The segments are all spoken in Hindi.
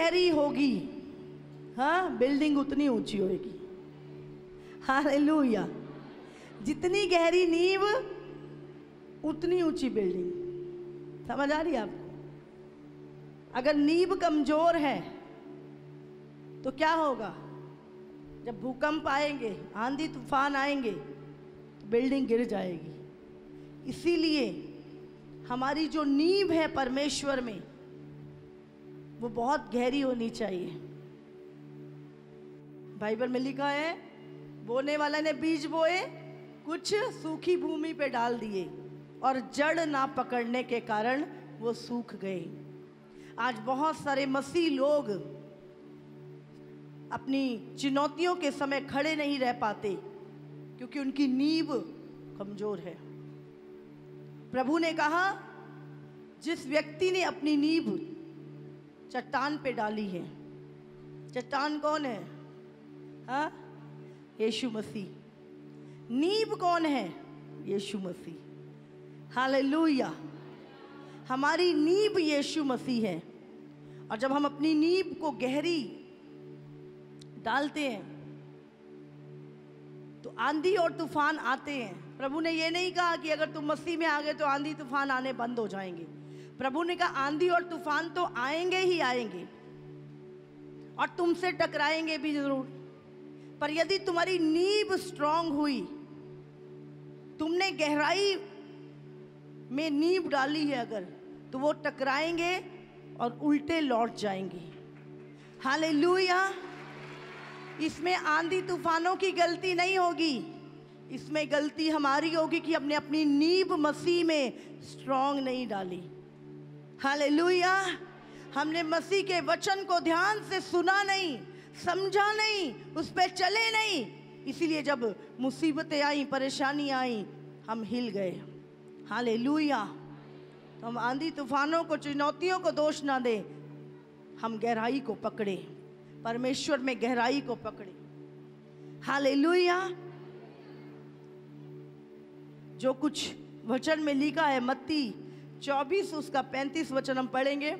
गहरी होगी, हाँ, बिल्डिंग उतनी ऊंची होगी। हालेलुया। जितनी गहरी नींव उतनी ऊंची बिल्डिंग। समझ आ रही है आपको? अगर नींव कमजोर है तो क्या होगा? जब भूकंप आएंगे, आंधी तूफान आएंगे तो बिल्डिंग गिर जाएगी। इसीलिए हमारी जो नींव है परमेश्वर में वो बहुत गहरी होनी चाहिए। बाइबल में लिखा है, बोने वाला ने बीज बोए, कुछ सूखी भूमि पे डाल दिए और जड़ ना पकड़ने के कारण वो सूख गए। आज बहुत सारे मसीह लोग अपनी चुनौतियों के समय खड़े नहीं रह पाते क्योंकि उनकी नींव कमजोर है। प्रभु ने कहा, जिस व्यक्ति ने अपनी नींव चट्टान पे डाली है, चट्टान कौन है? हाँ, यीशु मसीह। नींव कौन है? यीशु मसीह। हालेलुया। हमारी नींव यीशु मसीह है। और जब हम अपनी नींव को गहरी डालते हैं तो आंधी और तूफान आते हैं। प्रभु ने ये नहीं कहा कि अगर तुम मसीह में आ गए तो आंधी तूफान आने बंद हो जाएंगे। प्रभु ने कहा आंधी और तूफान तो आएंगे ही आएंगे और तुमसे टकराएंगे भी जरूर, पर यदि तुम्हारी नींव स्ट्रांग हुई, तुमने गहराई में नींव डाली है अगर, तो वो टकराएंगे और उल्टे लौट जाएंगे। हालेलुया। इसमें आंधी तूफानों की गलती नहीं होगी, इसमें गलती हमारी होगी कि हमने अपनी नींव मसीह में स्ट्रांग नहीं डाली। हालेलुया। हमने मसीह के वचन को ध्यान से सुना नहीं, समझा नहीं, उस पर चले नहीं, इसीलिए जब मुसीबतें आई, परेशानी आई, हम हिल गए। हालेलुया। तो हम आंधी तूफानों को, चुनौतियों को दोष ना दें, हम गहराई को पकड़े, परमेश्वर में गहराई को पकड़े। हालेलुया। जो कुछ वचन में लिखा है, मत्ती 24 उसका 35 वचन हम पढ़ेंगे।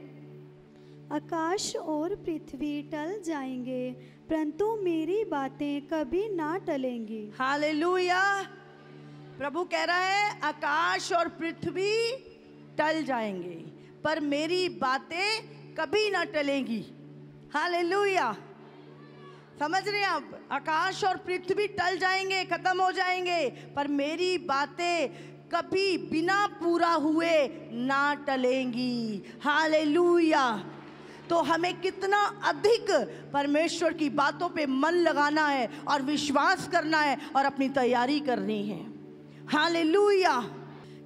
आकाश और पृथ्वी टल जाएंगे परंतु मेरी बातें कभी ना टलेंगी। हालेलुया। प्रभु कह रहा है आकाश और पृथ्वी टल जाएंगे पर मेरी बातें कभी ना टलेंगी। हालेलुया। समझ रहे हैं आप? आकाश और पृथ्वी टल जाएंगे, खत्म हो जाएंगे, पर मेरी बातें कभी बिना पूरा हुए ना टलेंगी। हालेलुया। तो हमें कितना अधिक परमेश्वर की बातों पे मन लगाना है और विश्वास करना है और अपनी तैयारी करनी है। हालेलुया।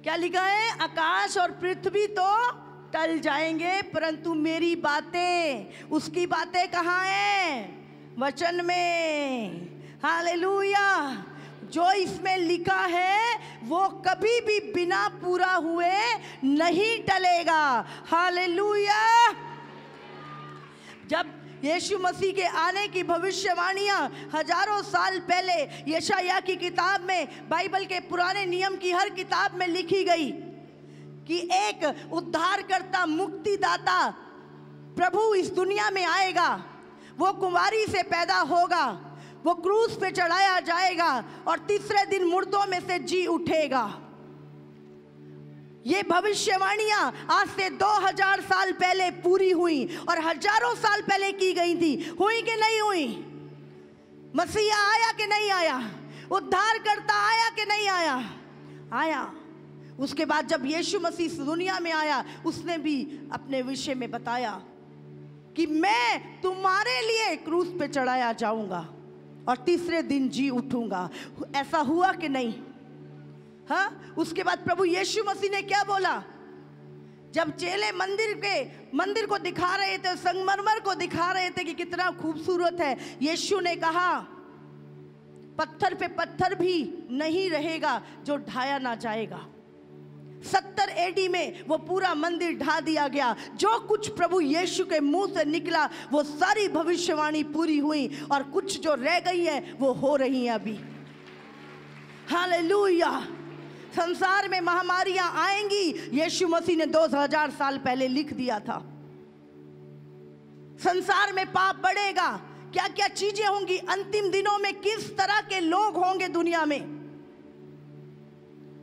क्या लिखा है? आकाश और पृथ्वी तो टल जाएंगे परंतु मेरी बातें, उसकी बातें कहाँ हैं? वचन में। हालेलुया। जो इसमें लिखा है वो कभी भी बिना पूरा हुए नहीं टलेगा। हालेलुया। जब यीशु मसीह के आने की भविष्यवाणियां हजारों साल पहले यशायाह की किताब में, बाइबल के पुराने नियम की हर किताब में लिखी गई कि एक उद्धारकर्ता, मुक्तिदाता प्रभु इस दुनिया में आएगा, वो कुंवारी से पैदा होगा, वो क्रूस पे चढ़ाया जाएगा और तीसरे दिन मुर्दों में से जी उठेगा। ये भविष्यवाणियां आज से 2000 साल पहले पूरी हुई और हजारों साल पहले की गई थी। हुई कि नहीं हुई? मसीहा आया कि नहीं आया? उद्धारकर्ता आया कि नहीं आया? आया। उसके बाद जब यीशु मसीह इस दुनिया में आया, उसने भी अपने विषय में बताया कि मैं तुम्हारे लिए क्रूस पे चढ़ाया जाऊंगा और तीसरे दिन जी उठूंगा। ऐसा हुआ कि नहीं? हाँ। उसके बाद प्रभु यीशु मसीह ने क्या बोला? जब चेले मंदिर को दिखा रहे थे, संगमरमर को दिखा रहे थे कि कितना खूबसूरत है, यीशु ने कहा पत्थर पे पत्थर भी नहीं रहेगा जो ढाया ना जाएगा। 70 AD में वो पूरा मंदिर ढा दिया गया। जो कुछ प्रभु यीशु के मुंह से निकला वो सारी भविष्यवाणी पूरी हुई और कुछ जो रह गई है वो हो रही है अभी। हालेलुया। संसार में महामारियां आएंगी, यीशु मसीह ने 2000 साल पहले लिख दिया था। संसार में पाप बढ़ेगा, क्या क्या चीजें होंगी, अंतिम दिनों में किस तरह के लोग होंगे दुनिया में,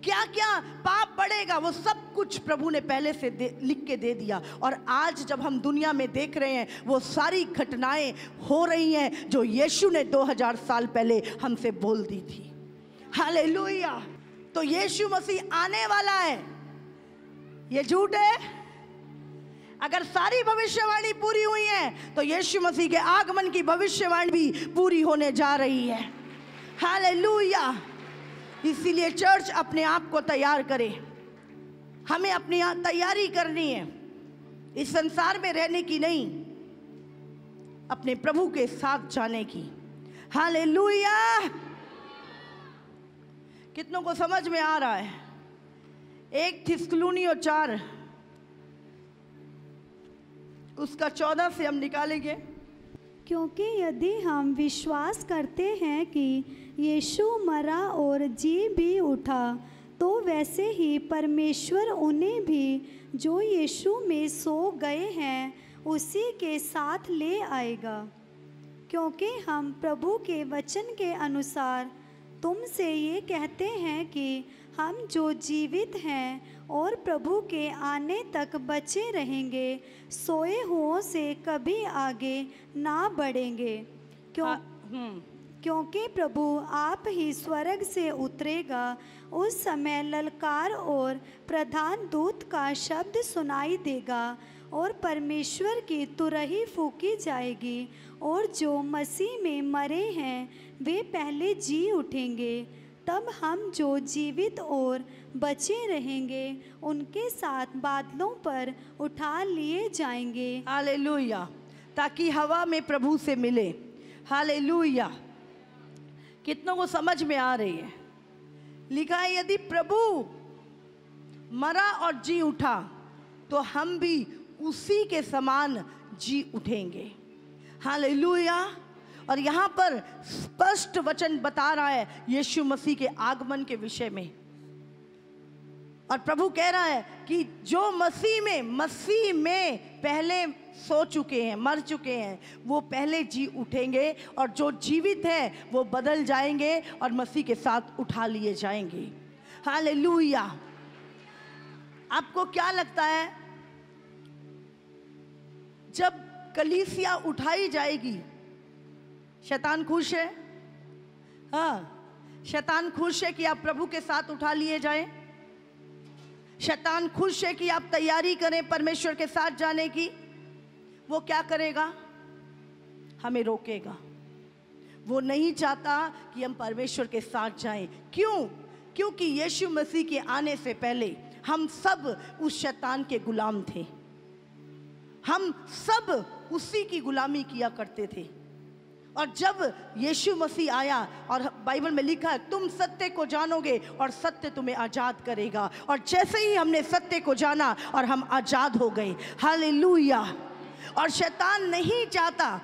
क्या क्या पाप बढ़ेगा, वो सब कुछ प्रभु ने पहले से लिख के दे दिया। और आज जब हम दुनिया में देख रहे हैं, वो सारी घटनाएं हो रही हैं जो यीशु ने 2000 साल पहले हमसे बोल दी थी। हालेलुया। तो यीशु मसीह आने वाला है, ये झूठ है? अगर सारी भविष्यवाणी पूरी हुई है तो यीशु मसीह के आगमन की भविष्यवाणी भी पूरी होने जा रही है। हालेलुया। इसीलिए चर्च अपने आप को तैयार करे, हमें अपनी तैयारी करनी है, इस संसार में रहने की नहीं, अपने प्रभु के साथ जाने की। हालेलुया। कितनों को समझ में आ रहा है? 1 थिस्सलुनीय 4 उसका 14 से हम निकालेंगे। क्योंकि यदि हम विश्वास करते हैं कि यीशु मरा और जी भी उठा, तो वैसे ही परमेश्वर उन्हें भी जो यीशु में सो गए हैं उसी के साथ ले आएगा। क्योंकि हम प्रभु के वचन के अनुसार तुमसे ये कहते हैं कि हम जो जीवित हैं और प्रभु के आने तक बचे रहेंगे, सोए हुओं से कभी आगे ना बढ़ेंगे। क्योंकि प्रभु आप ही स्वर्ग से उतरेगा, उस समय ललकार और प्रधान दूत का शब्द सुनाई देगा और परमेश्वर की तुरही फूकी जाएगी, और जो मसीह में मरे हैं वे पहले जी उठेंगे। तब हम जो जीवित और बचे रहेंगे उनके साथ बादलों पर उठा लिए जाएंगे। हालेलुया। ताकि हवा में प्रभु से मिले। हालेलुया। कितनों को समझ में आ रही है? लिखा है यदि प्रभु मरा और जी उठा तो हम भी उसी के समान जी उठेंगे। हालेलुया। और यहाँ पर स्पष्ट वचन बता रहा है यीशु मसीह के आगमन के विषय में। और प्रभु कह रहा है कि जो मसीह में पहले सो चुके हैं, मर चुके हैं, वो पहले जी उठेंगे, और जो जीवित हैं वो बदल जाएंगे और मसीह के साथ उठा लिए जाएंगे। हालेलुया। आपको क्या लगता है, जब कलीसिया उठाई जाएगी, शैतान खुश है? हाँ, शैतान खुश है कि आप प्रभु के साथ उठा लिए जाएं। शैतान खुश है कि आप तैयारी करें परमेश्वर के साथ जाने की। वो क्या करेगा? हमें रोकेगा। वो नहीं चाहता कि हम परमेश्वर के साथ जाएं। क्यों? क्योंकि यीशु मसीह के आने से पहले हम सब उस शैतान के गुलाम थे। हम सब उसी की गुलामी किया करते थे। और जब यीशु मसीह आया, और बाइबल में लिखा है तुम सत्य को जानोगे और सत्य तुम्हें आज़ाद करेगा, और जैसे ही हमने सत्य को जाना और हम आज़ाद हो गए। हालेलुया। और शैतान नहीं चाहता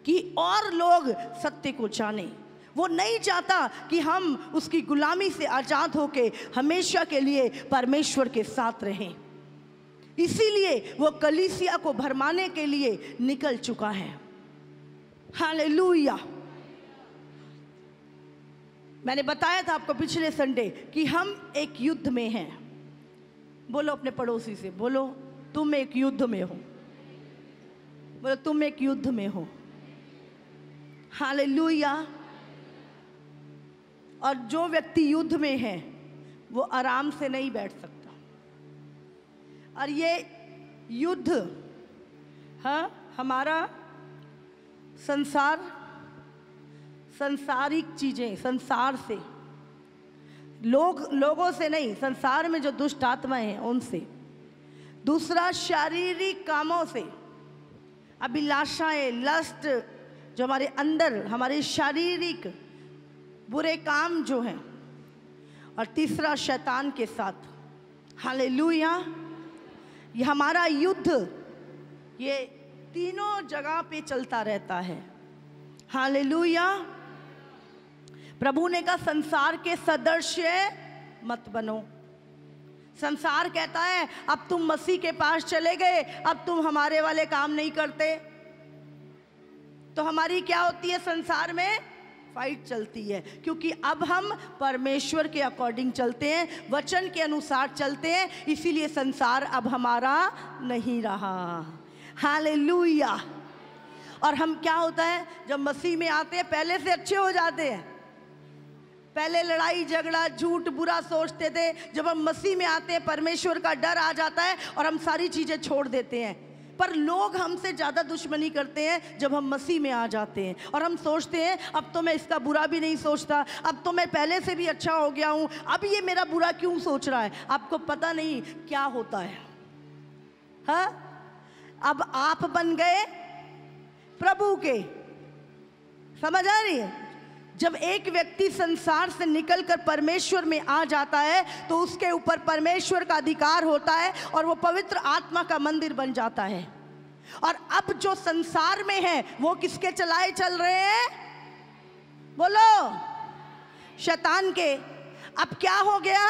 कि और लोग सत्य को जाने। वो नहीं चाहता कि हम उसकी गुलामी से आज़ाद होके हमेशा के लिए परमेश्वर के साथ रहें। इसीलिए वो कलीसिया को भरमाने के लिए निकल चुका है। हालेलुया। मैंने बताया था आपको पिछले संडे कि हम एक युद्ध में हैं। बोलो अपने पड़ोसी से, बोलो तुम एक युद्ध में हो। बोलो तुम एक युद्ध में हो। हालेलुया। और जो व्यक्ति युद्ध में है वो आराम से नहीं बैठ सकता। और ये युद्ध, हाँ, हमारा संसारिक चीजें, संसार से, लोगों से नहीं, संसार में जो दुष्ट आत्माएं हैं उनसे। दूसरा शारीरिक कामों से, अभिलाषाएं, लस्ट, जो हमारे अंदर हमारे शारीरिक बुरे काम जो हैं। और तीसरा शैतान के साथ। हालेलुया। ये हमारा युद्ध, ये तीनों जगह पे चलता रहता है। हालेलुया। प्रभु ने कहा संसार के सदृश मत बनो। संसार कहता है अब तुम मसीह के पास चले गए, अब तुम हमारे वाले काम नहीं करते। तो हमारी क्या होती है, संसार में फाइट चलती है, क्योंकि अब हम परमेश्वर के अकॉर्डिंग चलते हैं, वचन के अनुसार चलते हैं, इसीलिए संसार अब हमारा नहीं रहा। हालेलुया। और हम क्या होता है, जब मसीह में आते हैं पहले से अच्छे हो जाते हैं। पहले लड़ाई झगड़ा झूठ बुरा सोचते थे, जब हम मसीह में आते हैं परमेश्वर का डर आ जाता है और हम सारी चीज़ें छोड़ देते हैं। पर लोग हमसे ज़्यादा दुश्मनी करते हैं जब हम मसीह में आ जाते हैं, और हम सोचते हैं अब तो मैं इसका बुरा भी नहीं सोचता, अब तो मैं पहले से भी अच्छा हो गया हूँ, अब ये मेरा बुरा क्यों सोच रहा है। आपको पता नहीं क्या होता है। हाँ, अब आप बन गए प्रभु के। समझ आ रही है? जब एक व्यक्ति संसार से निकलकर परमेश्वर में आ जाता है तो उसके ऊपर परमेश्वर का अधिकार होता है और वो पवित्र आत्मा का मंदिर बन जाता है। और अब जो संसार में है वो किसके चलाए चल रहे हैं? बोलो, शैतान के। अब क्या हो गया?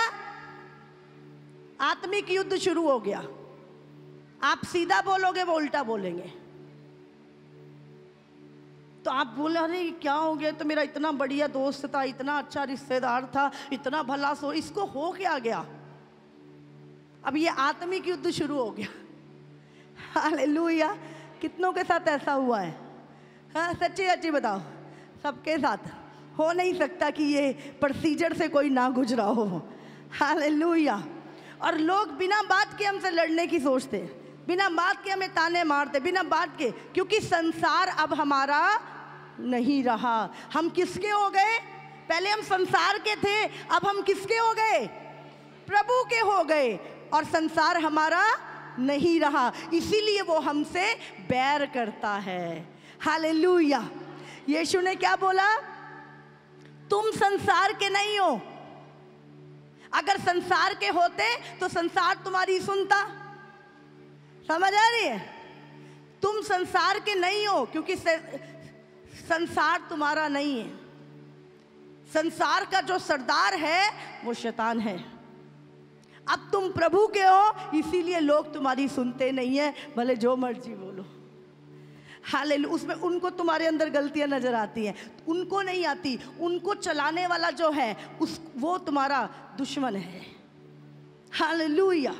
आत्मिक युद्ध शुरू हो गया। आप सीधा बोलोगे वो उल्टा बोलेंगे। तो आप बोले अरे क्या हो गया, तो मेरा इतना बढ़िया दोस्त था, इतना अच्छा रिश्तेदार था, इतना भला सो, इसको हो क्या गया? अब ये आत्मिक युद्ध शुरू हो गया। हालेलुया। कितनों के साथ ऐसा हुआ है? हाँ, सच्ची सच्ची बताओ। सबके साथ हो नहीं सकता कि ये प्रोसीजर से कोई ना गुजरा हो। हालेलुया। और लोग बिना बात के हमसे लड़ने की सोचते, बिना बात के हमें ताने मारते, बिना बात के, क्योंकि संसार अब हमारा नहीं रहा। हम किसके हो गए? पहले हम संसार के थे, अब हम किसके हो गए? प्रभु के हो गए, और संसार हमारा नहीं रहा, इसीलिए वो हमसे बैर करता है। हालेलुया। यीशु ने क्या बोला? तुम संसार के नहीं हो। अगर संसार के होते तो संसार तुम्हारी सुनता। समझ आ रही है? तुम संसार के नहीं हो, क्योंकि संसार तुम्हारा नहीं है। संसार का जो सरदार है वो शैतान है। अब तुम प्रभु के हो, इसीलिए लोग तुम्हारी सुनते नहीं है, भले जो मर्जी बोलो। हालेलुया। उसमें उनको तुम्हारे अंदर गलतियां नजर आती हैं, उनको नहीं आती। उनको चलाने वाला जो है वो तुम्हारा दुश्मन है। हालेलुया।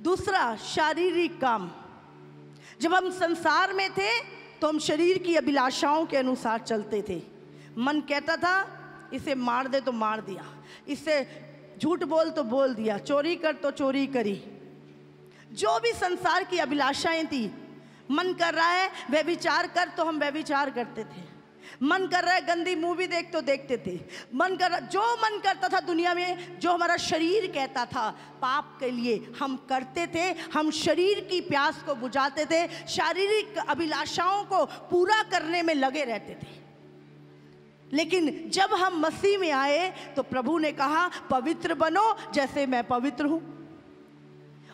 दूसरा, शारीरिक काम। जब हम संसार में थे तो हम शरीर की अभिलाषाओं के अनुसार चलते थे। मन कहता था इसे मार दे तो मार दिया, इससे झूठ बोल तो बोल दिया, चोरी कर तो चोरी करी। जो भी संसार की अभिलाषाएं थी, मन कर रहा है व्यभिचार कर तो हम व्यभिचार करते थे, मन कर रहा है गंदी मूवी देख तो देखते थे, मन कर रहा, जो मन करता था दुनिया में, जो हमारा शरीर कहता था पाप के लिए हम करते थे। हम शरीर की प्यास को बुझाते थे, शारीरिक अभिलाषाओं को पूरा करने में लगे रहते थे। लेकिन जब हम मसीह में आए तो प्रभु ने कहा पवित्र बनो जैसे मैं पवित्र हूँ।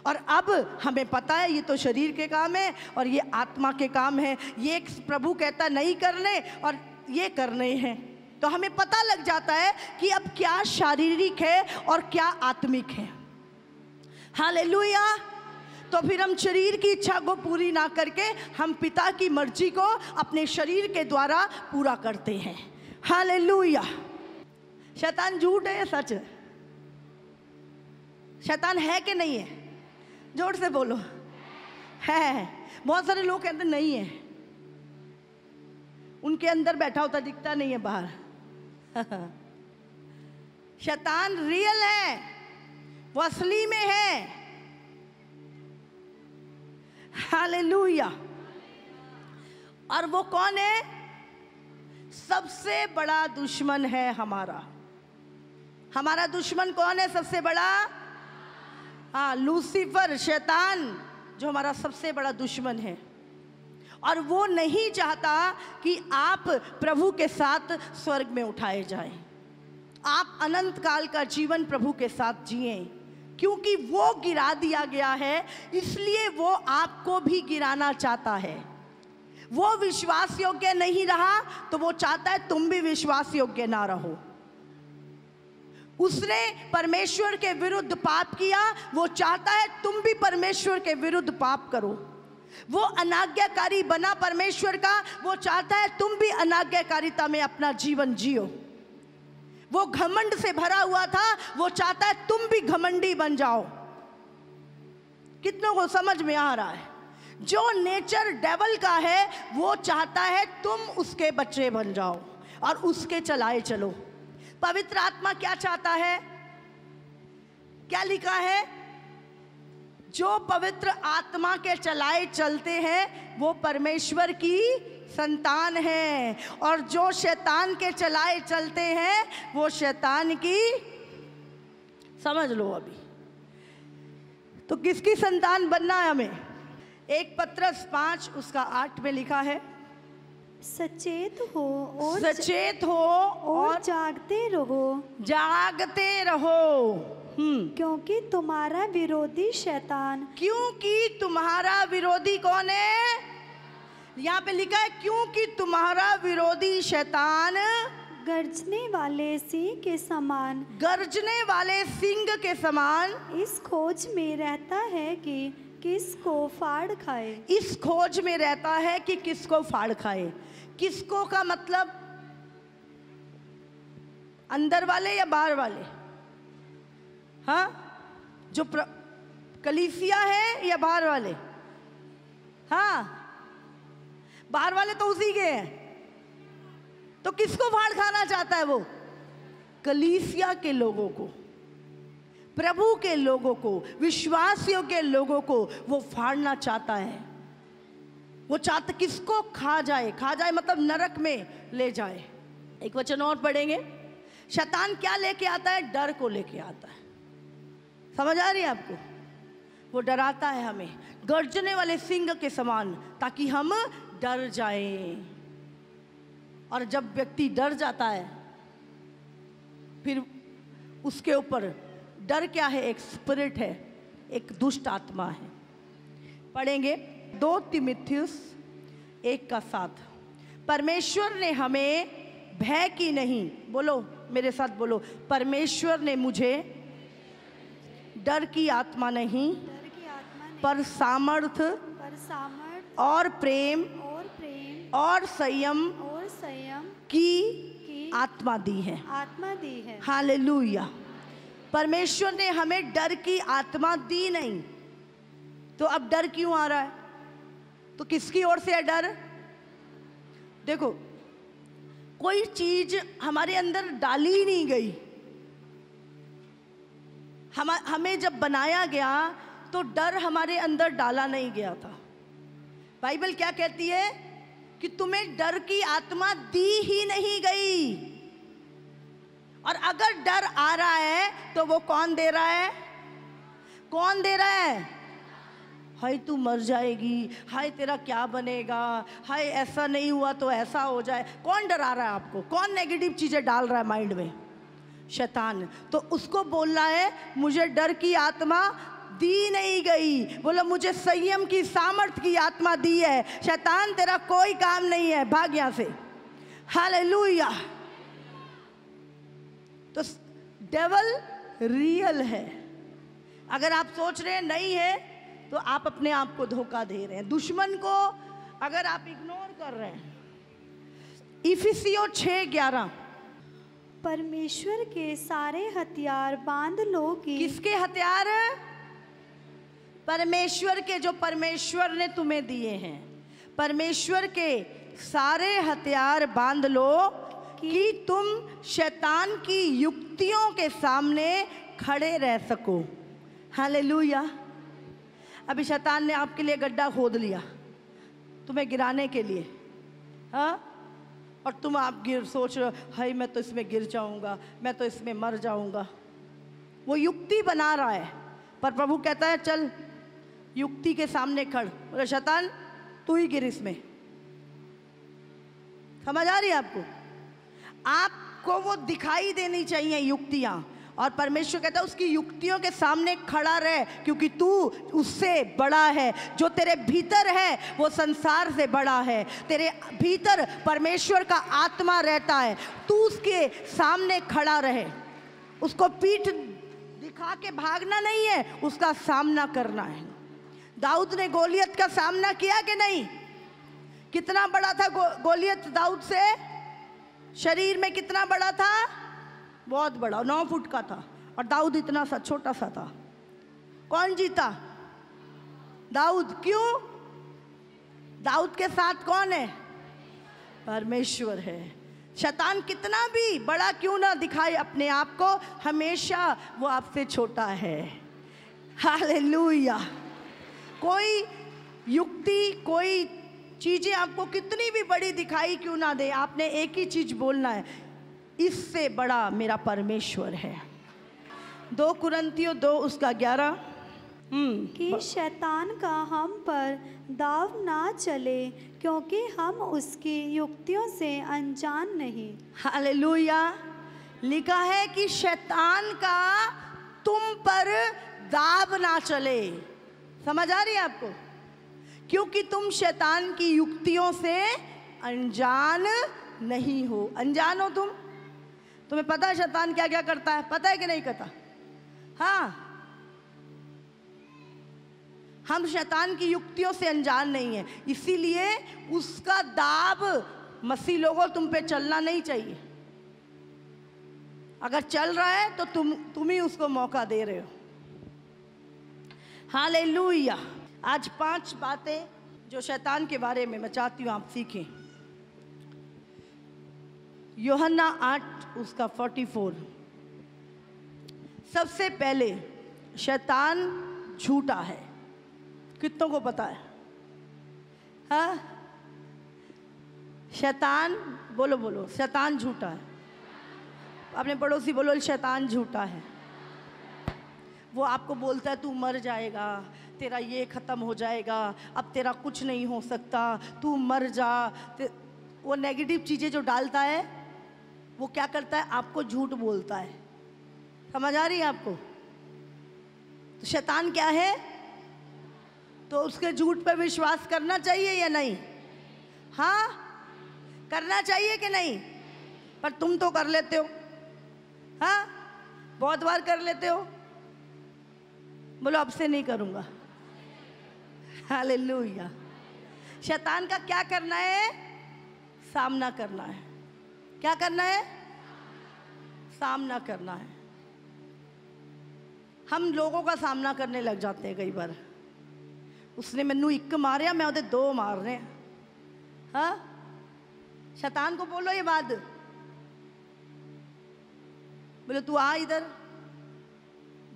और अब हमें पता है ये तो शरीर के काम है और ये आत्मा के काम है। ये प्रभु कहता नहीं करने और ये करने हैं, तो हमें पता लग जाता है कि अब क्या शारीरिक है और क्या आत्मिक है। हालेलुया। तो फिर हम शरीर की इच्छा को पूरी ना करके हम पिता की मर्जी को अपने शरीर के द्वारा पूरा करते हैं। हालेलुया। शैतान झूठ है या सच है? शैतान है कि नहीं है? जोर से बोलो। है। बहुत सारे लोग कहते नहीं है, उनके अंदर बैठा होता दिखता नहीं है बाहर। शैतान रियल है, वो असली में है। हालेलुया। और वो कौन है? सबसे बड़ा दुश्मन है हमारा। हमारा दुश्मन कौन है सबसे बड़ा? हाँ, लूसीफर, शैतान, जो हमारा सबसे बड़ा दुश्मन है। और वो नहीं चाहता कि आप प्रभु के साथ स्वर्ग में उठाए जाएं, आप अनंत काल का जीवन प्रभु के साथ जिएं, क्योंकि वो गिरा दिया गया है, इसलिए वो आपको भी गिराना चाहता है। वो विश्वास योग्य नहीं रहा तो वो चाहता है तुम भी विश्वास योग्य ना रहो। उसने परमेश्वर के विरुद्ध पाप किया, वो चाहता है तुम भी परमेश्वर के विरुद्ध पाप करो। वो अनाज्ञाकारी बना परमेश्वर का, वो चाहता है तुम भी अनाज्ञाकारिता में अपना जीवन जियो। वो घमंड से भरा हुआ था, वो चाहता है तुम भी घमंडी बन जाओ। कितनों को समझ में आ रहा है? जो नेचर डेवल का है वो चाहता है तुम उसके बच्चे बन जाओ और उसके चलाए चलो। पवित्र आत्मा क्या चाहता है? क्या लिखा है? जो पवित्र आत्मा के चलाए चलते हैं वो परमेश्वर की संतान है, और जो शैतान के चलाए चलते हैं वो शैतान की, समझ लो अभी। तो किसकी संतान बनना है हमें? 1 पत्रस 5 उसका 8 में लिखा है, सचेत हो और जागते रहो क्योंकि तुम्हारा विरोधी शैतान, क्योंकि तुम्हारा विरोधी कौन है? यहाँ पे लिखा है क्योंकि तुम्हारा विरोधी शैतान गरजने वाले सिंह के समान इस खोज में रहता है कि किसको फाड़ खाए। इस खोज में रहता है कि किसको फाड़ खाए। किसको का मतलब अंदर वाले या बाहर वाले? हाँ, जो कलीसिया है या बाहर वाले? हाँ, बाहर वाले तो उसी के हैं। तो किसको फाड़ खाना चाहता है वो? कलीसिया के लोगों को, प्रभु के लोगों को, विश्वासियों के लोगों को वो फाड़ना चाहता है। वो चाहता किसको? खा जाए मतलब नरक में ले जाए। एक वचन और पढ़ेंगे। शैतान क्या लेके आता है? डर को लेके आता है। समझ आ रही है आपको? वो डराता है हमें गर्जने वाले सिंह के समान, ताकि हम डर जाएं। और जब व्यक्ति डर जाता है फिर उसके ऊपर डर क्या है? एक स्पिरिट है, एक दुष्ट आत्मा है। पढ़ेंगे 2 तीमुथियुस 1:7। परमेश्वर ने हमें भय की नहीं, बोलो मेरे साथ बोलो, परमेश्वर ने मुझे डर की आत्मा नहीं पर सामर्थ्य और प्रेम और संयम की आत्मा दी है। हालेलुया। परमेश्वर ने हमें डर की आत्मा दी नहीं। तो अब डर क्यों आ रहा है? तो किसकी ओर से है डर? देखो, कोई चीज हमारे अंदर डाली ही नहीं गई। हमें जब बनाया गया तो डर हमारे अंदर डाला नहीं गया था। बाइबल क्या कहती है? कि तुम्हें डर की आत्मा दी ही नहीं गई। और अगर डर आ रहा है तो वो कौन दे रहा है? कौन दे रहा है? हाय तू मर जाएगी, हाय तेरा क्या बनेगा, हाय ऐसा नहीं हुआ तो ऐसा हो जाए। कौन डरा रहा है आपको? कौन नेगेटिव चीजें डाल रहा है माइंड में? शैतान। तो उसको बोल रहा है मुझे डर की आत्मा दी नहीं गई, बोलो मुझे संयम की सामर्थ्य की आत्मा दी है। शैतान तेरा कोई काम नहीं है, भाग यहां से। हालेलुया। तो डेवल रियल है। अगर आप सोच रहे हैं नहीं है तो आप अपने आप को धोखा दे रहे हैं। दुश्मन को अगर आप इग्नोर कर रहे हैं। इफिसियों 6:11। परमेश्वर के सारे हथियार बांध लो कि। किसके हथियार? परमेश्वर के, जो परमेश्वर ने तुम्हें दिए हैं। परमेश्वर के सारे हथियार बांध लो कि तुम शैतान की युक्तियों के सामने खड़े रह सको। हालेलुया। अभी शैतान ने आपके लिए गड्ढा खोद लिया तुम्हें गिराने के लिए, हाँ? और तुम आप सोच रहे हो हाय मैं तो इसमें गिर जाऊंगा, मैं तो इसमें मर जाऊंगा। वो युक्ति बना रहा है, पर प्रभु कहता है चल युक्ति के सामने खड़। बोले शैतान तू ही गिर इसमें। समझ आ रही है आपको? आपको वो दिखाई देनी चाहिए युक्तियां, और परमेश्वर कहता है उसकी युक्तियों के सामने खड़ा रहे, क्योंकि तू उससे बड़ा है। जो तेरे भीतर है वो संसार से बड़ा है। तेरे भीतर परमेश्वर का आत्मा रहता है, तू उसके सामने खड़ा रहे। उसको पीठ दिखा के भागना नहीं है, उसका सामना करना है। दाऊद ने गोलियत का सामना किया कि नहीं? कितना बड़ा था गोलियत दाऊद से? शरीर में कितना बड़ा था? बहुत बड़ा, 9 फुट का था, और दाऊद इतना सा छोटा सा था। कौन जीता? दाऊद। क्यों? दाऊद के साथ कौन है? परमेश्वर है। शैतान कितना भी बड़ा क्यों ना दिखाए अपने आप को, हमेशा वो आपसे छोटा है। हालेलुया। कोई युक्ति, कोई चीजें आपको कितनी भी बड़ी दिखाई क्यों ना दे, आपने एक ही चीज बोलना है, इससे बड़ा मेरा परमेश्वर है। 2 कुरिन्थियों 2:11 कि शैतान का हम पर दाव ना चले, क्योंकि हम उसकी युक्तियों से अनजान नहीं। हालेलुया। लिखा है कि शैतान का तुम पर दाव ना चले। समझ आ रही है आपको? क्योंकि तुम शैतान की युक्तियों से अनजान नहीं हो। अनजान हो तुम? तुम्हें पता है शैतान क्या क्या करता है? पता है कि नहीं पता? हाँ, हम शैतान की युक्तियों से अनजान नहीं है, इसीलिए उसका दाव मसीह लोगों तुम पे चलना नहीं चाहिए। अगर चल रहा है तो तुम ही उसको मौका दे रहे हो। हालेलुया। आज 5 बातें जो शैतान के बारे में मैं चाहती हूँ आप सीखें। यूहन्ना 8:44। सबसे पहले शैतान झूठा है। कितनों को पता है? हाँ, शैतान, बोलो बोलो, शैतान झूठा है। अपने पड़ोसी बोलो, शैतान झूठा है। वो आपको बोलता है तू मर जाएगा, तेरा ये ख़त्म हो जाएगा, अब तेरा कुछ नहीं हो सकता, तू मर जा। वो नेगेटिव चीज़ें जो डालता है, वो क्या करता है? आपको झूठ बोलता है। समझ आ रही है आपको? तो शैतान क्या है? तो उसके झूठ पे विश्वास करना चाहिए या नहीं? हाँ, करना चाहिए कि नहीं? पर तुम तो कर लेते हो। हाँ, बहुत बार कर लेते हो। बोलो अब से नहीं करूँगा। हालेलुया। शैतान का क्या करना है? सामना करना है। क्या करना है? सामना करना है। हम लोगों का सामना करने लग जाते हैं कई बार। उसने मैनू 1 मारिया, मैं उधर 2 मारने। हाँ, शैतान को बोलो ये बात, बोले तू आ इधर,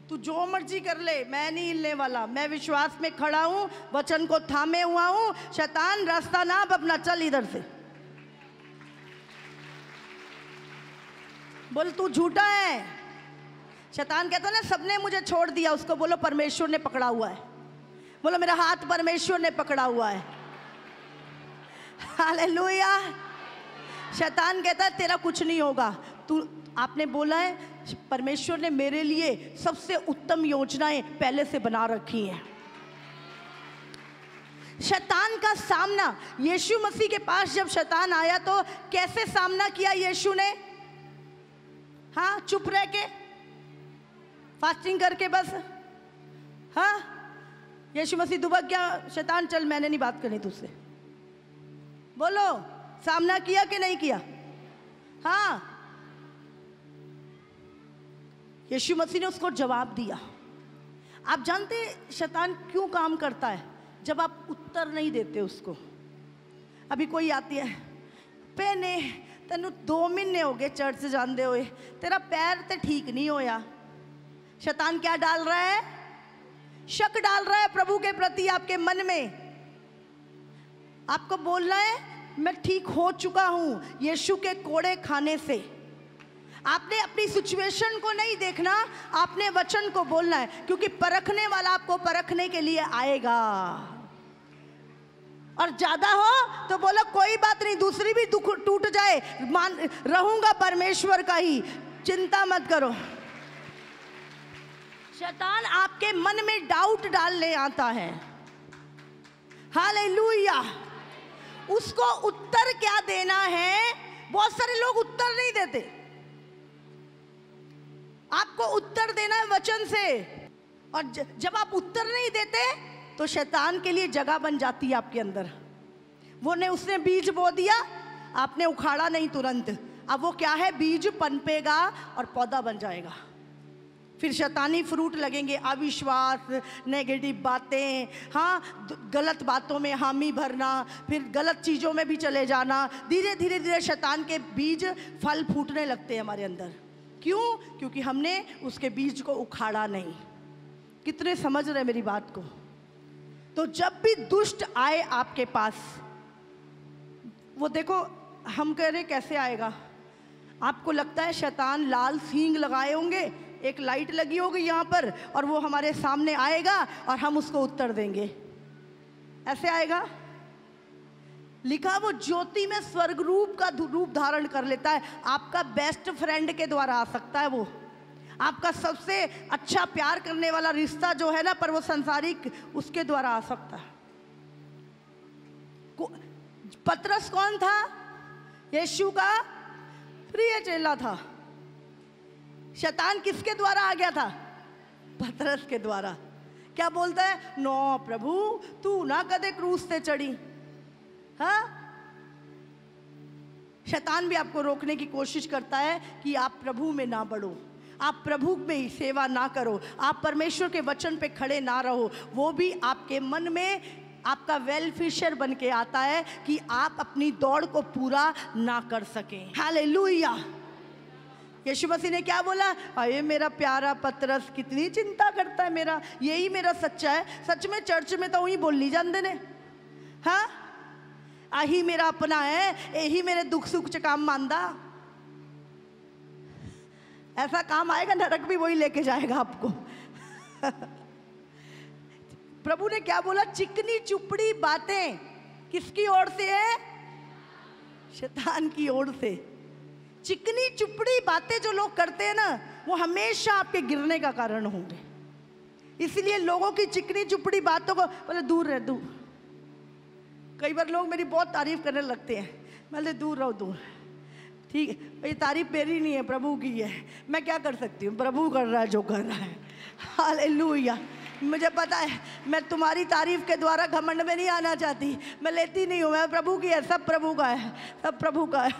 तू जो मर्जी कर ले, मैं नहीं हिलने वाला, मैं विश्वास में खड़ा हूं, वचन को थामे हुआ हूं। शैतान रास्ता ना अपना, चल इधर से। बोल तू झूठा है। शैतान कहता है ना सबने मुझे छोड़ दिया, उसको बोलो परमेश्वर ने पकड़ा हुआ है। बोलो मेरा हाथ परमेश्वर ने पकड़ा हुआ है। हालेलुया। शैतान कहता है तेरा कुछ नहीं होगा। तू, आपने बोला है परमेश्वर ने मेरे लिए सबसे उत्तम योजनाएं पहले से बना रखी हैं। शैतान का सामना, यीशु मसीह के पास जब शैतान आया तो कैसे सामना किया यीशु ने? हाँ, चुप रह के, फास्टिंग करके बस। हाँ, यीशु मसीह दुबक गया, शैतान चल मैंने नहीं बात करनी तुझसे। बोलो, सामना किया कि नहीं किया? हाँ, यीशु मसीह ने उसको जवाब दिया। आप जानते शैतान क्यों काम करता है? जब आप उत्तर नहीं देते उसको। अभी कोई आती है, पेने तेनू 2 महीने हो गए चर्च जाते हुए, तेरा पैर तो ठीक नहीं होया। शैतान क्या डाल रहा है? शक डाल रहा है प्रभु के प्रति आपके मन में। आपको बोलना है मैं ठीक हो चुका हूं यीशु के कोड़े खाने से। आपने अपनी सिचुएशन को नहीं देखना, आपने वचन को बोलना है, क्योंकि परखने वाला आपको परखने के लिए आएगा। और ज्यादा हो तो बोलो कोई बात नहीं, दूसरी भी दुख टूट जाए, रहूंगा परमेश्वर का ही, चिंता मत करो। शैतान आपके मन में डाउट डालने आता है। हालेलुया। उसको उत्तर क्या देना है? बहुत सारे लोग उत्तर नहीं देते। आपको उत्तर देना है वचन से। और जब आप उत्तर नहीं देते तो शैतान के लिए जगह बन जाती है आपके अंदर। उसने बीज बो दिया, आपने उखाड़ा नहीं तुरंत, अब वो क्या है, बीज पनपेगा और पौधा बन जाएगा। फिर शैतानी फ्रूट लगेंगे, अविश्वास, नेगेटिव बातें, हाँ, गलत बातों में हामी भरना, फिर गलत चीज़ों में भी चले जाना। धीरे धीरे धीरे शैतान के बीज फल फूटने लगते हैं हमारे अंदर। क्यों? क्योंकि हमने उसके बीज को उखाड़ा नहीं। कितने समझ रहे मेरी बात को? तो जब भी दुष्ट आए आपके पास, वो देखो हम कह रहे कैसे आएगा। आपको लगता है शैतान लाल सींग लगाए होंगे, एक लाइट लगी होगी यहाँ पर, और वो हमारे सामने आएगा और हम उसको उत्तर देंगे? ऐसे आएगा? लिखा वो ज्योति में स्वर्ग रूप का रूप धारण कर लेता है। आपका बेस्ट फ्रेंड के द्वारा आ सकता है, वो आपका सबसे अच्छा प्यार करने वाला रिश्ता जो है ना, पर वो संसारिक, उसके द्वारा आ सकता है। पतरस कौन था? यीशु का प्रिय चेला था। शैतान किसके द्वारा आ गया था? पतरस के द्वारा। क्या बोलता है? नो प्रभु, तू ना कदे क्रूस से चढ़ी। हाँ, शैतान भी आपको रोकने की कोशिश करता है कि आप प्रभु में ना बढ़ो, आप प्रभु में ही सेवा ना करो, आप परमेश्वर के वचन पे खड़े ना रहो। वो भी आपके मन में आपका वेलफिशर बन के आता है कि आप अपनी दौड़ को पूरा ना कर सकें। हालेलुया। यीशु मसीह ने क्या बोला? अरे मेरा प्यारा पतरस, कितनी चिंता करता है मेरा, यही मेरा सच्चा है। सच में चर्च में तो वही बोली जाते ने, हाँ, आही मेरा अपना है, यही मेरे दुख सुख च काम मानदा। ऐसा काम आएगा, नरक भी वही लेके जाएगा आपको। प्रभु ने क्या बोला? चिकनी चुपड़ी बातें किसकी ओर से है? शैतान की ओर से। चिकनी चुपड़ी बातें जो लोग करते हैं ना, वो हमेशा आपके गिरने का कारण होंगे। इसलिए लोगों की चिकनी चुपड़ी बातों को बोले दूर रह, दूर। कई बार लोग मेरी बहुत तारीफ करने लगते हैं, बोले दूर रहो, दूर। ठीक है, ये तारीफ मेरी नहीं है, प्रभु की है। मैं क्या कर सकती हूँ? प्रभु कर रहा है जो कर रहा है। हालेलुया। मुझे पता है, मैं तुम्हारी तारीफ के द्वारा घमंड में नहीं आना चाहती, मैं लेती नहीं हूँ। मैं प्रभु की है, सब प्रभु का है, सब प्रभु का है।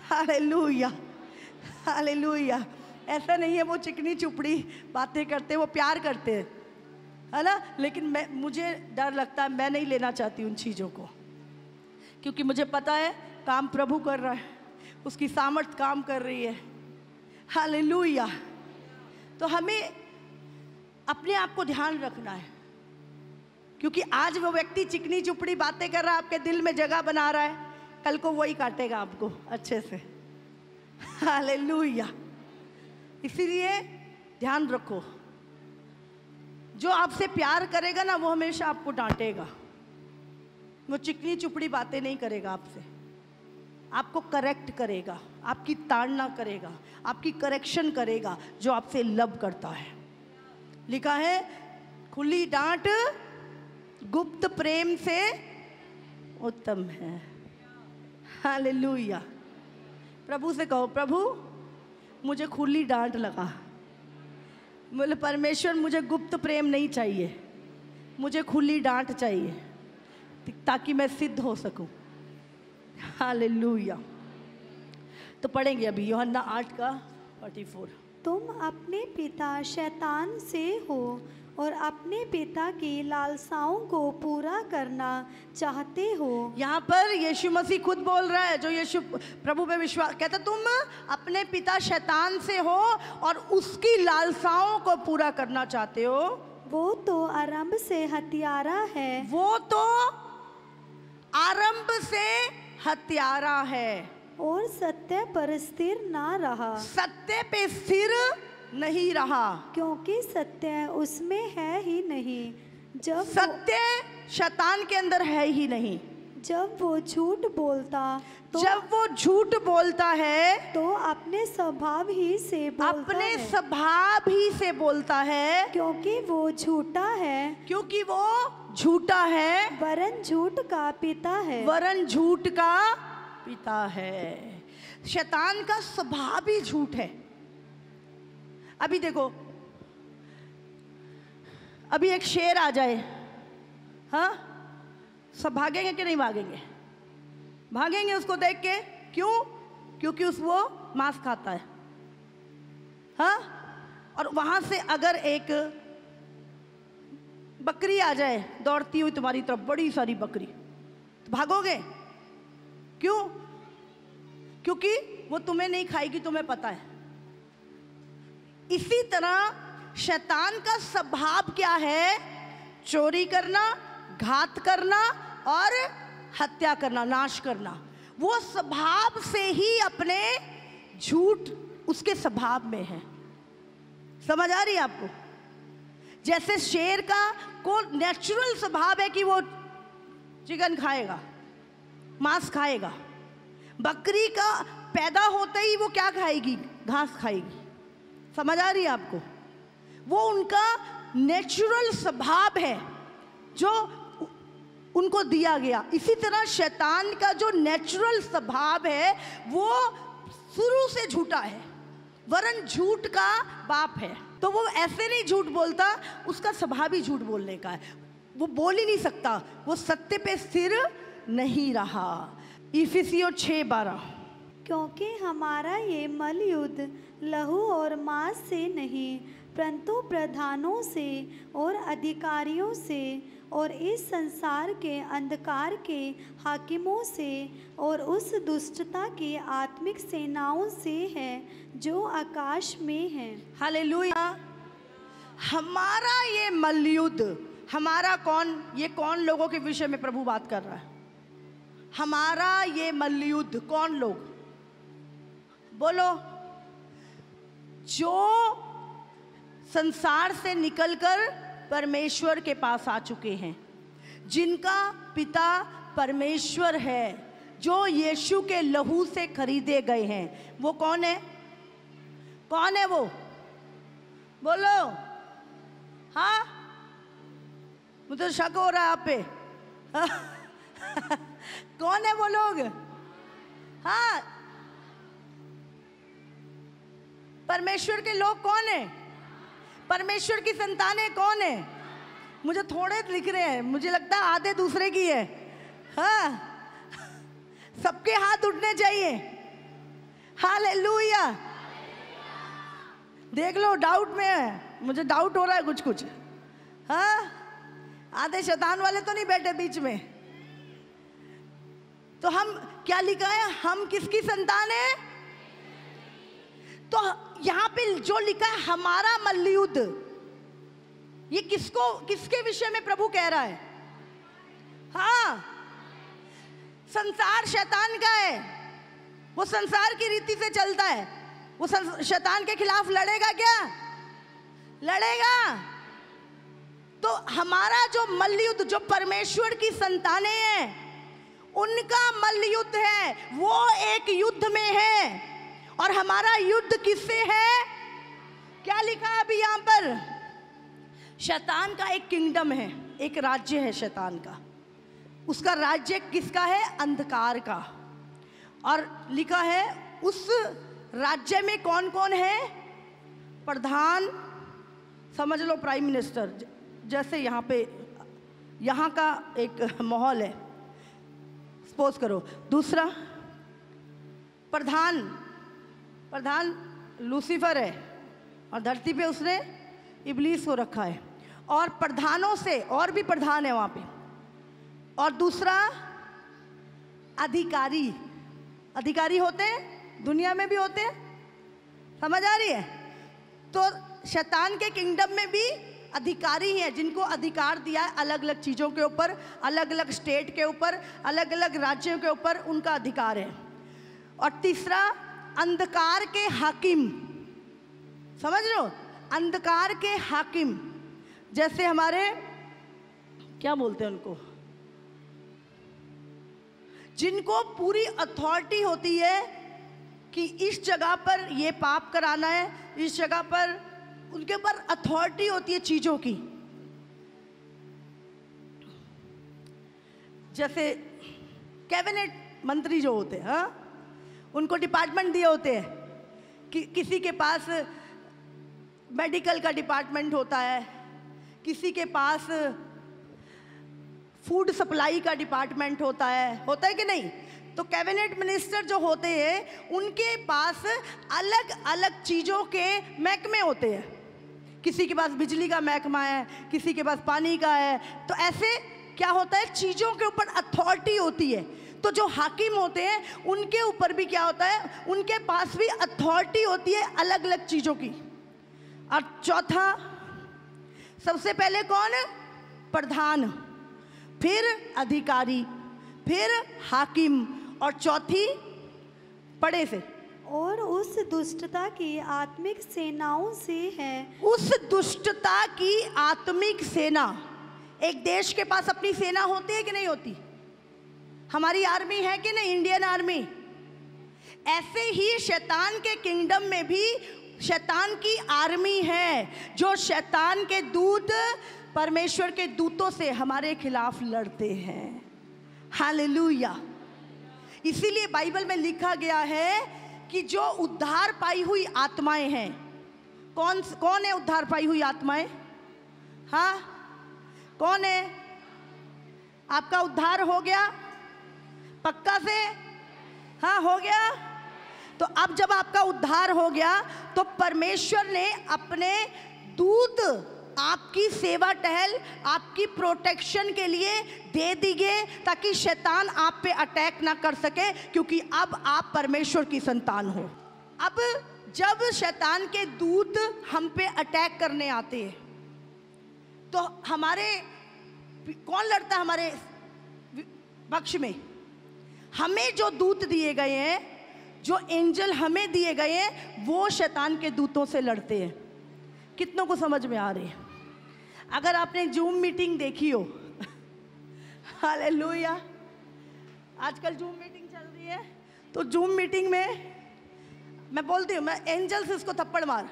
Hallelujah, hallelujah. ऐसा नहीं है वो चिकनी चुपड़ी बातें करते, वो प्यार करते हैं, है ना। लेकिन मुझे डर लगता है, मैं नहीं लेना चाहती उन चीज़ों को, क्योंकि मुझे पता है काम प्रभु कर रहा है, उसकी सामर्थ काम कर रही है। हालेलुया। तो हमें अपने आप को ध्यान रखना है, क्योंकि आज वो व्यक्ति चिकनी चुपड़ी बातें कर रहा है, आपके दिल में जगह बना रहा है, कल को वही काटेगा आपको अच्छे से। हालेलुया। इसीलिए ध्यान रखो, जो आपसे प्यार करेगा ना, वो हमेशा आपको डांटेगा। वो चिकनी चुपड़ी बातें नहीं करेगा आपसे, आपको करेक्ट करेगा, आपकी ताड़ना करेगा, आपकी करेक्शन करेगा, जो आपसे लव करता है। लिखा है, खुली डांट गुप्त प्रेम से उत्तम है। हालेलुया। प्रभु से कहो, प्रभु मुझे खुली डांट लगा। बोले परमेश्वर, मुझे गुप्त प्रेम नहीं चाहिए, मुझे खुली डांट चाहिए, ताकि मैं सिद्ध हो सकूं। हालेलुया। तो पढ़ेंगे अभी यूहन्ना 8:44। तुम अपने पिता शैतान से हो और अपने पिता की लालसाओं को पूरा करना चाहते हो। यहाँ पर यीशु मसीह खुद बोल रहा है, जो यीशु प्रभु पे विश्वास, कहता तुम अपने पिता शैतान से हो और उसकी लालसाओं को पूरा करना चाहते हो। वो तो आरंभ से हत्यारा है, वो तो आरंभ से हत्यारा है और सत्य पर स्थिर ना रहा। सत्य पे स्थिर नहीं रहा, क्योंकि सत्य उसमें है ही नहीं। जब सत्य शैतान के अंदर है ही नहीं। जब वो झूठ बोलता तो जब वो झूठ बोलता है तो अपने स्वभाव ही से बोलता अपने है। स्वभाव ही से बोलता है, क्योंकि वो झूठा है, क्योंकि वो झूठा है, वरन झूठ का पिता है, वरन झूठ का पिता है। शैतान का स्वभाव ही झूठ है। अभी देखो, अभी एक शेर आ जाए, हाँ, सब भागेंगे कि नहीं भागेंगे? भागेंगे उसको देख के। क्यों? क्योंकि वो मांस खाता है, हाँ। और वहां से अगर एक बकरी आ जाए दौड़ती हुई तुम्हारी तरफ, बड़ी सारी बकरी, तो भागोगे? क्यों? क्योंकि वो तुम्हें नहीं खाएगी, तुम्हें पता है। इसी तरह शैतान का स्वभाव क्या है? चोरी करना, घात करना और हत्या करना, नाश करना। वो स्वभाव से ही अपने झूठ उसके स्वभाव में है। समझ आ रही है आपको? जैसे शेर का को नेचुरल स्वभाव है कि वो चिकन खाएगा, मांस खाएगा। बकरी का पैदा होते ही वो क्या खाएगी? घास खाएगी। समझ आ रही है आपको? वो उनका नेचुरल स्वभाव है जो उनको दिया गया। इसी तरह शैतान का जो नेचुरल स्वभाव है वो शुरू से झूठा है, वरन झूठ का बाप है। तो वो ऐसे नहीं झूठ बोलता, उसका स्वभाव ही झूठ बोलने का है। वो बोल ही नहीं सकता, वो सत्य पे स्थिर नहीं रहा। इफिसियों 6:12। क्योंकि हमारा ये मल युद्ध लहू और मांस से नहीं, परंतु प्रधानों से और अधिकारियों से और इस संसार के अंधकार के हाकिमों से और उस दुष्टता की आत्मिक सेनाओं से है जो आकाश में है। हालेलुया। हमारा ये मल्लयुद्ध, हमारा कौन? ये कौन लोगों के विषय में प्रभु बात कर रहा है? हमारा ये मल्लयुद्ध कौन लोग? बोलो। जो संसार से निकलकर परमेश्वर के पास आ चुके हैं, जिनका पिता परमेश्वर है, जो यीशु के लहू से खरीदे गए हैं। वो कौन है? कौन है वो? बोलो। हाँ, मुझे शक हो रहा है आप पे। कौन है वो लोग? हाँ, परमेश्वर के लोग कौन है? परमेश्वर की संतानें कौन है? मुझे थोड़े लिख रहे हैं, मुझे लगता है आधे दूसरे की है। हाँ, सबके हाथ उठने चाहिए। हालेलुया। देख लो, डाउट में है, मुझे डाउट हो रहा है कुछ कुछ। हाँ, आधे शैतान वाले तो नहीं बैठे बीच में। तो हम क्या लिखा है? हम किसकी संतान है? तो यहां पे जो लिखा है हमारा मल्लयुद्ध, ये किसको, किसके विषय में प्रभु कह रहा है? हाँ, संसार शैतान का है, वो संसार की रीति से चलता है। वो शैतान के खिलाफ लड़ेगा क्या? लड़ेगा। तो हमारा जो मल्लयुद्ध, जो परमेश्वर की संतानें हैं, उनका मल्लयुद्ध है, वो एक युद्ध में है। और हमारा युद्ध किससे है? क्या लिखा है अभी यहां पर? शैतान का एक किंगडम है, एक राज्य है शैतान का। उसका राज्य किसका है? अंधकार का। और लिखा है उस राज्य में कौन कौन है? प्रधान, समझ लो प्राइम मिनिस्टर, जैसे यहाँ पे यहाँ का एक माहौल है, सपोज करो। दूसरा प्रधान लूसीफर है, और धरती पे उसने इब्लीस को रखा है। और प्रधानों से और भी प्रधान है वहाँ पे। और दूसरा अधिकारी होते हैं, दुनिया में भी होते हैं। समझ आ रही है? तो शैतान के किंगडम में भी अधिकारी हैं, जिनको अधिकार दिया है अलग अलग चीज़ों के ऊपर, अलग अलग स्टेट के ऊपर, अलग अलग राज्यों के ऊपर उनका अधिकार है। और तीसरा अंधकार के हाकिम, समझ लो, अंधकार के हाकिम, जैसे हमारे क्या बोलते हैं उनको, जिनको पूरी अथॉरिटी होती है कि इस जगह पर ये पाप कराना है, इस जगह पर, उनके ऊपर अथॉरिटी होती है चीज़ों की। जैसे कैबिनेट मंत्री जो होते हैं, हाँ, उनको डिपार्टमेंट दिए होते हैं कि किसी के पास मेडिकल का डिपार्टमेंट होता है, किसी के पास फूड सप्लाई का डिपार्टमेंट होता है कि नहीं? तो कैबिनेट मिनिस्टर जो होते हैं उनके पास अलग अलग चीज़ों के महकमे होते हैं। किसी के पास बिजली का महकमा है, किसी के पास पानी का है। तो ऐसे क्या होता है, चीज़ों के ऊपर अथॉरिटी होती है। तो जो हाकिम होते हैं उनके ऊपर भी क्या होता है, उनके पास भी अथॉरिटी होती है अलग अलग चीज़ों की। और चौथा, सबसे पहले कौन? प्रधान, फिर अधिकारी, फिर हाकिम, और चौथी पड़े से, और उस दुष्टता की आत्मिक सेनाओं से है। उस दुष्टता की आत्मिक सेना। एक देश के पास अपनी सेना होती है कि नहीं होती? हमारी आर्मी है कि नहीं, इंडियन आर्मी। ऐसे ही शैतान के किंगडम में भी शैतान की आर्मी है, जो शैतान के दूत परमेश्वर के दूतों से हमारे खिलाफ लड़ते हैं। हालेलुया। इसीलिए बाइबल में लिखा गया है कि जो उद्धार पाई हुई आत्माएं हैं, कौन है उद्धार पाई हुई आत्माएं? हाँ, कौन है? आपका उद्धार हो गया पक्का से? हाँ, हो गया। तो अब जब आपका उद्धार हो गया तो परमेश्वर ने अपने दूत आपकी सेवा टहल, आपकी प्रोटेक्शन के लिए दे दिए, ताकि शैतान आप पे अटैक ना कर सके, क्योंकि अब आप परमेश्वर की संतान हो। अब जब शैतान के दूत हम पे अटैक करने आते हैं तो हमारे कौन लड़ता है हमारे पक्ष में? हमें जो दूत दिए गए हैं, जो एंजल हमें दिए गए हैं, वो शैतान के दूतों से लड़ते हैं। कितनों को समझ में आ रही है? अगर आपने जूम मीटिंग देखी हो, हालेलुया, आजकल जूम मीटिंग चल रही है, तो जूम मीटिंग में मैं बोलती हूँ, मैं एंजल से इसको थप्पड़ मार।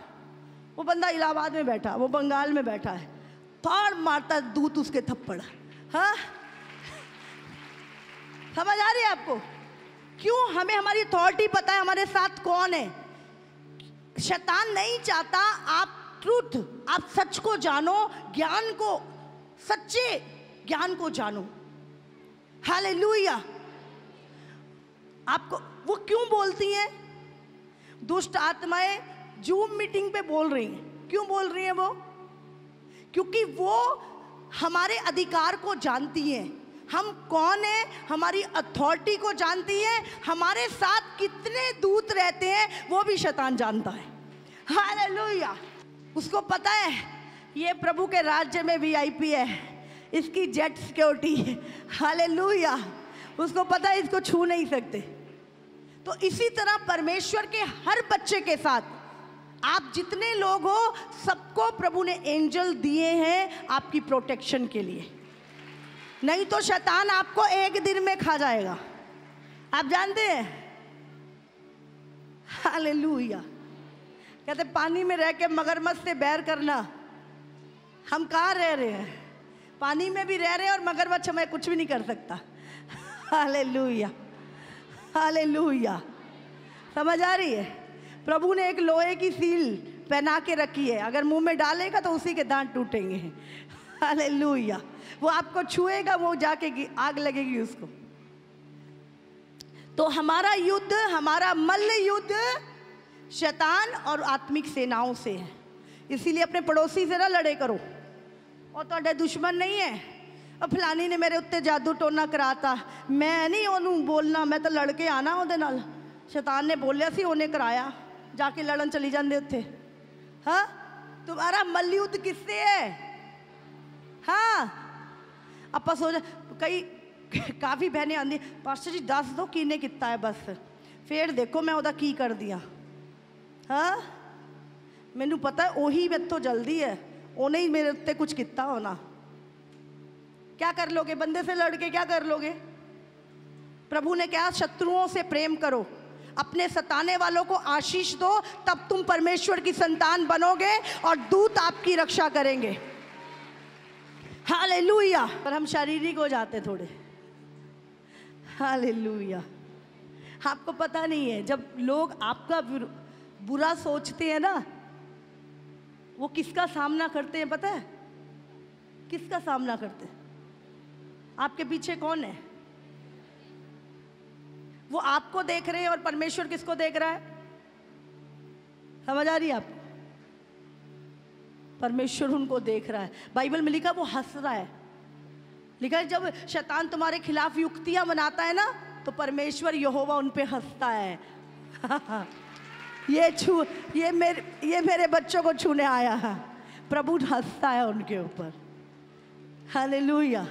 वो बंदा इलाहाबाद में बैठा, वो बंगाल में बैठा है, थोड़ मारता दूत उसके थप्पड़। हाँ, समझ आ रही है आपको? क्यों? हमें हमारी अथॉरिटी पता है, हमारे साथ कौन है। शैतान नहीं चाहता आप ट्रूथ, आप सच को जानो, ज्ञान को, सच्चे ज्ञान को जानो। हालेलुया। आपको वो क्यों बोलती हैं? दुष्ट आत्माएं जूम मीटिंग पे बोल रही हैं। क्यों बोल रही हैं वो? क्योंकि वो हमारे अधिकार को जानती हैं, हम कौन है, हमारी अथॉरिटी को जानती है, हमारे साथ कितने दूत रहते हैं वो भी शैतान जानता है। हालेलुया। उसको पता है ये प्रभु के राज्य में वीआईपी है, इसकी जेट सिक्योरिटी है। हालेलुया। उसको पता है इसको छू नहीं सकते। तो इसी तरह परमेश्वर के हर बच्चे के साथ, आप जितने लोग हो, सबको प्रभु ने एंजल दिए हैं आपकी प्रोटेक्शन के लिए। नहीं तो शैतान आपको एक दिन में खा जाएगा, आप जानते हैं। हालेलुया। कहते पानी में रह के मगरमच्छ से बैर करना, हम कहाँ रह रहे हैं? पानी में भी रह रहे हैं और मगरमच्छ हमें कुछ भी नहीं कर सकता। Hallelujah, hallelujah. समझ आ रही है? प्रभु ने एक लोहे की सील पहना के रखी है, अगर मुंह में डालेगा तो उसी के दांत टूटेंगे। हालेलुया। वो आपको छुएगा, वो जाके आग लगेगी उसको। तो हमारा युद्ध, हमारा मल्ल युद्ध शैतान और आत्मिक सेनाओं से है। इसीलिए अपने पड़ोसी से ना लड़े करो। और तो दुश्मन नहीं है, अब फलानी ने मेरे उत्ते जादू टोना कराता, मैं नहीं ओनू बोलना, मैं तो लड़के आना ओदे नाल। शैतान ने बोलिया सी, ओने कराया, जाके लड़न चली जाते उत्थे। हाँ, तुम्हारा मल्ल युद्ध किससे है? हाँ, ਆਪਾਂ सोच कई काफ़ी बहनें आंदी, पास्टर जी दस दो किने किता है, बस फिर देखो मैं ओदा की कर दिया। हाँ, मैनू पता है ओही मेथों जल्दी है, उन्हें ही मेरे उत्ते कुछ किता होना। क्या कर लोगे? बंदे से लड़ के क्या कर लोगे? प्रभु ने कहा शत्रुओं से प्रेम करो, अपने सताने वालों को आशीष दो, तब तुम परमेश्वर की संतान बनोगे और दूत आपकी रक्षा करेंगे। हालेलुया। पर हम शारीरिक हो जाते थोड़े। हालेलुया। आपको पता नहीं है, जब लोग आपका बुरा सोचते हैं ना, वो किसका सामना करते हैं पता है? किसका सामना करते हैं? आपके पीछे कौन है? वो आपको देख रहे हैं और परमेश्वर किसको देख रहा है? समझ आ रही है आपको? परमेश्वर उनको देख रहा है। बाइबल में लिखा वो हंस रहा है। लिखा है जब शैतान तुम्हारे खिलाफ युक्तियां बनाता है ना, तो परमेश्वर यहोवा उन पे हंसता है। ये मेरे बच्चों को छूने आया है। प्रभु हंसता है उनके ऊपर। हालेलुया।